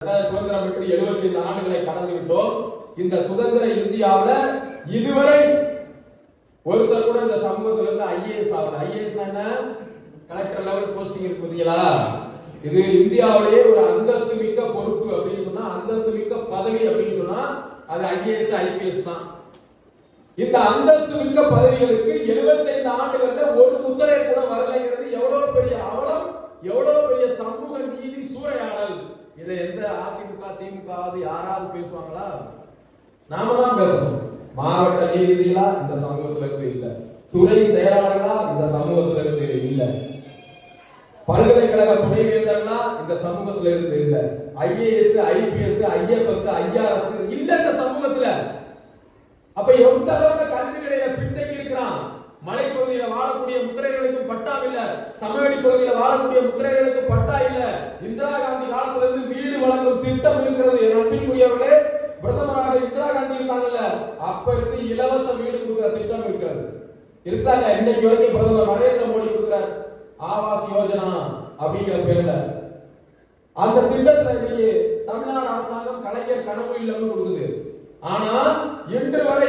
சுதந்திரம் பெற்று 75 ஆண்டுகளை கடந்து விட்டோம். இந்த சுதந்திர இந்தியாவில் இதுவரை ஒருத்தர் கூட இந்த சமூகத்துல இருந்து ஐஏஎஸ் ஆகல. ஐஏஎஸ் என்ன? கலெக்டர் லெவல் போஸ்டிங் இருக்கு பாத்தீங்களா? இது இந்தியாவிலேயே ஒரு அந்தஸ்து மிக்க பொறுப்பு அப்படின்னு சொன்னா, அந்தஸ்து மிக்க பதவி அப்படின்னு சொன்னா அது ஐஏஎஸ் ஐபிஎஸ் தான். இந்த அந்தஸ்து மிக்க பதவிகளுக்கு 75 ஆண்டுகள்ல ஒரு முத்திரை கூட வரலைங்கிறது எவ்வளவு பெரிய அவலம், எவ்வளவு பெரிய சமூக நீதி சூறையாடல். இதை எந்த அதிமுக திமுக யாராவது பேசுவாங்களா? நாம தான் பேசணும். மாவட்ட நீதிபதிகளா இந்த சமூகத்துல இருந்து இல்ல, துறை செயலாளர்களா இந்த சமூகத்துல இருந்து இல்ல, பல்கலைக்கழக துணைவேந்தர்களா இந்த சமூகத்துல இருந்து இல்ல, ஐஏஎஸ் ஐபிஎஸ் ஐஎஃப்எஸ் ஐஆர்எஸ் இல்ல இந்த சமூகத்துல. அப்ப எந்த அளவுக்கு கல்வி நிலையில பின்தங்கி இருக்கிறான். மலைப்பகுதியில வாழக்கூடிய முத்திரைகளுக்கு பட்டா இல்ல, சமவெளி பகுதியில வாழக்கூடிய முத்திரைகளுக்கு பட்டா இல்ல. இந்திரா காந்தி காலத்துல இருந்து வீடு வழங்கும் திட்டம் இருக்கிறது. நம்பிக்கையுரியவர்களே, பிரதமராக இந்திரா காந்தி இருக்காங்கல்ல, அப்ப இருந்து இலவச வீடு கொடுக்கிற திட்டம் இருக்கிறது. இருக்காங்க. இன்னைக்கு வரைக்கும் பிரதமர் நரேந்திர மோடி கொடுக்கிற ஆவாஸ் யோஜனா அப்படிங்கிற பேர்ல அந்த திட்டத்துல தமிழ்நாடு அரசாங்கம் கலைஞர் கனவு இல்லம்னு கொடுக்குது. ஆனா இன்று வரை